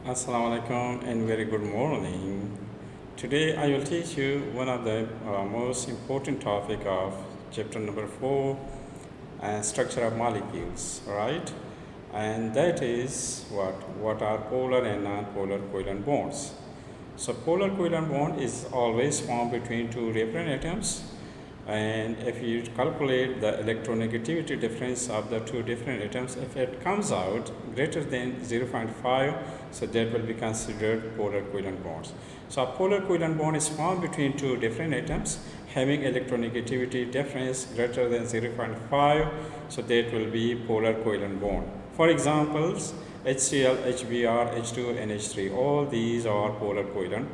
Assalamu alaikum and very good morning. Today I will teach you one of the most important topic of chapter number 4, structure of molecules, right? And that is what are polar and non-polar covalent bonds. So polar covalent bond is always formed between two different atoms, and if you calculate the electronegativity difference of the two different atoms, if it comes out greater than 0.5, so that will be considered polar covalent bonds. So a polar covalent bond is formed between two different atoms having electronegativity difference greater than 0.5, so that will be polar covalent bond. For examples, HCl, HBr, H2 and H3, all these are polar covalent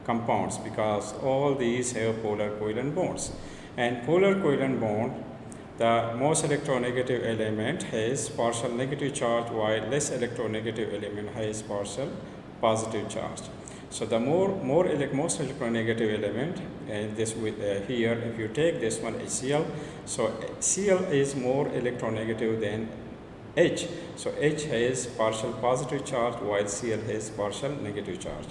compounds because all these have polar covalent bonds. And polar covalent bond, the most electronegative element has partial negative charge while less electronegative element has partial positive charge. So the most electronegative element, and this with here, if you take this one HCl, so Cl is more electronegative than H. So H has partial positive charge while Cl has partial negative charge.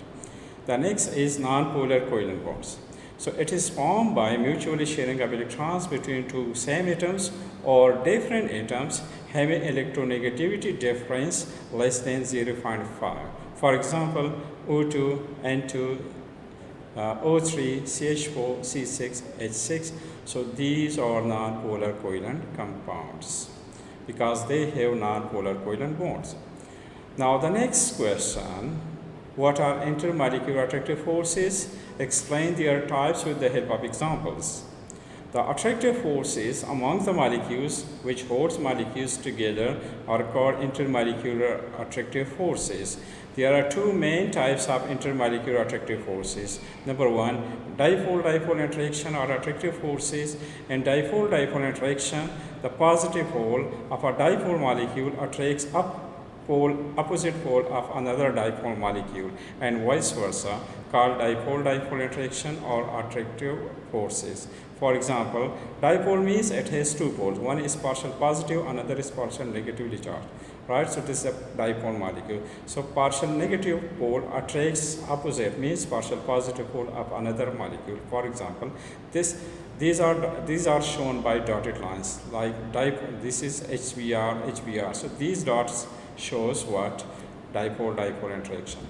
The next is non-polar covalent bonds. So it is formed by mutually sharing of electrons between two same atoms or different atoms having electronegativity difference less than 0.5. For example, O2, N2, O3, CH4, C6, H6. So these are non-polar covalent compounds because they have non-polar covalent bonds. Now the next question, what are intermolecular attractive forces? Explain their types with the help of examples. The attractive forces among the molecules which holds molecules together are called intermolecular attractive forces. There are two main types of intermolecular attractive forces. Number one, dipole-dipole interaction or attractive forces. In dipole-dipole interaction, the positive pole of a dipole molecule attracts opposite pole of another dipole molecule, and vice versa, called dipole-dipole interaction or attractive forces. For example, dipole means it has two poles. One is partial positive, another is partial negatively charged. Right? So this is a dipole molecule. So partial negative pole attracts opposite, means partial positive pole of another molecule. For example, these are shown by dotted lines. Like this is HBr. So these dots shows what? Dipole-dipole interaction.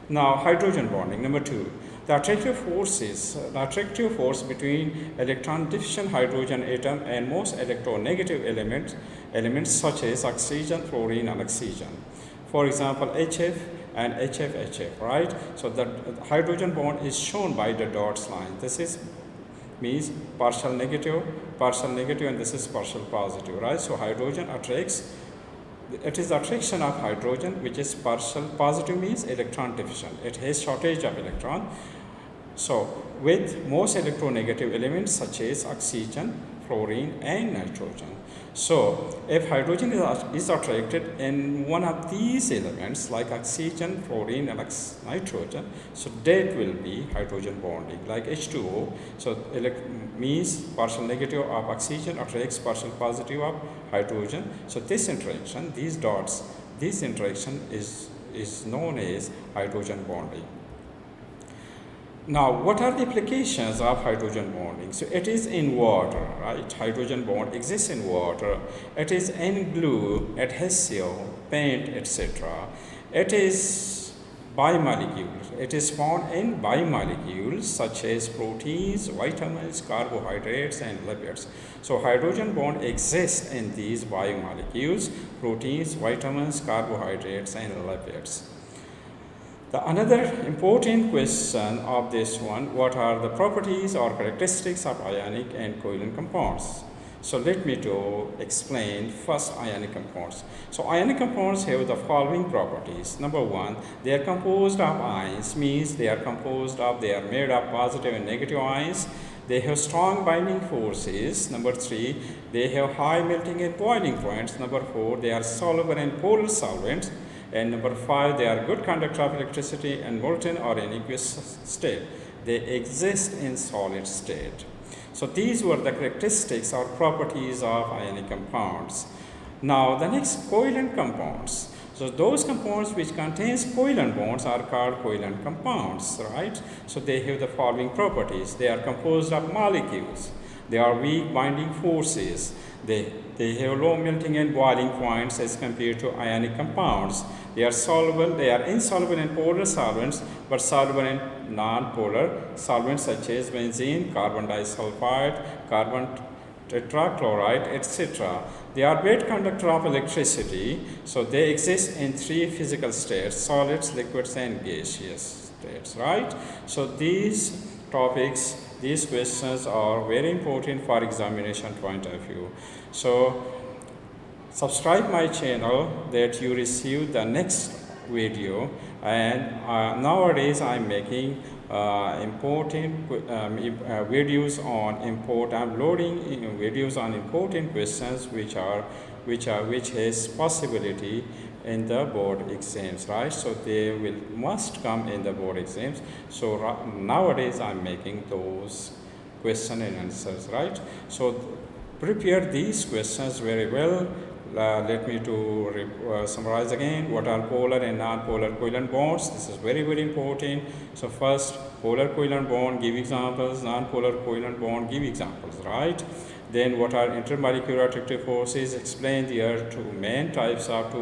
Now hydrogen bonding, number two. The attractive force between electron deficient hydrogen atom and most electronegative elements such as oxygen, fluorine and oxygen. For example, HF and HF, right? So the hydrogen bond is shown by the dots line. This is means partial negative, and this is partial positive, right? So hydrogen attracts, it is the attraction of hydrogen which is partial positive, means electron deficient. It has shortage of electron. So with most electronegative elements such as oxygen, fluorine and nitrogen. So if hydrogen is attracted in one of these elements like oxygen, fluorine and nitrogen, so that will be hydrogen bonding, like H2O. So means partial negative of oxygen attracts partial positive of hydrogen. So this interaction, these dots, this interaction is known as hydrogen bonding. Now, what are the applications of hydrogen bonding? So it is in water, right? Hydrogen bond exists in water. It is in glue, adhesive, paint, etc. It is bimolecules. It is found in bimolecules such as proteins, vitamins, carbohydrates, and lipids. So hydrogen bond exists in these biomolecules, proteins, vitamins, carbohydrates, and lipids. Another important question of this one, what are the properties or characteristics of ionic and covalent compounds? So let me to explain first ionic compounds. So ionic compounds have the following properties. Number one, they are composed of ions, means they are made of positive and negative ions. They have strong binding forces. Number three, they have high melting and boiling points. Number four, they are soluble in polar solvents. And number five, they are good conductor of electricity in molten or in aqueous state. They exist in solid state. So these were the characteristics or properties of ionic compounds. Now the next, covalent compounds. So those compounds which contains covalent bonds are called covalent compounds, right? So they have the following properties. They are composed of molecules. They are weak binding forces. They have low melting and boiling points as compared to ionic compounds. They are insoluble in polar solvents, but soluble in non-polar solvents such as benzene, carbon disulfide, carbon tetrachloride, etc. They are great conductor of electricity, so they exist in three physical states: solids, liquids, and gaseous states, right? So these topics, these questions are very important for examination point of view. So subscribe my channel that you receive the next video, and nowadays I'm making important videos on I'm loading videos on important questions which has possibility in the board exams, right? So they must come in the board exams. So nowadays I'm making those question and answers, right? So prepare these questions very well. Let me summarize again. What are polar and non-polar covalent bonds? This is very, very important. So first, polar covalent bond, give examples. Non-polar covalent bond, give examples, right? Then what are intermolecular attractive forces? Explain there are two main types of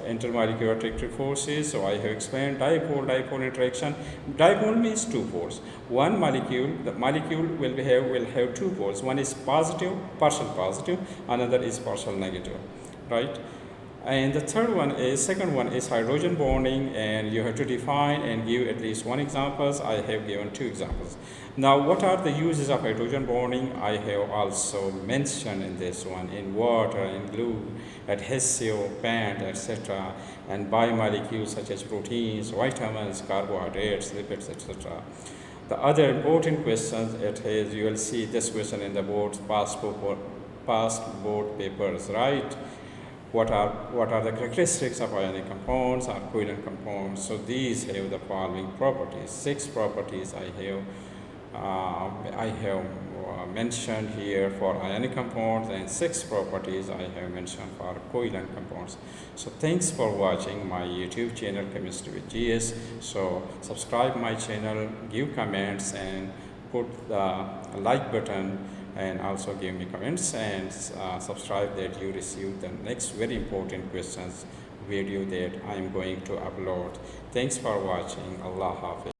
intermolecular attractive forces. So I have explained dipole interaction. Dipole means two poles. One molecule, the molecule will have two poles. One is positive, partial positive, another is partial negative, right? And the second one is hydrogen bonding, and you have to define and give at least one examples. I have given two examples. Now, what are the uses of hydrogen bonding? I have also mentioned in this one, in water, in glue, adhesive, band, etc., and biomolecules such as proteins, vitamins, carbohydrates, lipids, etc. The other important questions, you will see this question in the past board papers, right? What are the characteristics of ionic compounds or covalent compounds? So these have the following properties. 6 properties I have mentioned here for ionic compounds, and 6 properties I have mentioned for covalent compounds. So thanks for watching my YouTube channel Chemistry with GS. So subscribe my channel, give comments, and put the like button, and also give me comments, and subscribe that you receive the next very important questions video that I am going to upload. Thanks for watching. Allah Hafiz.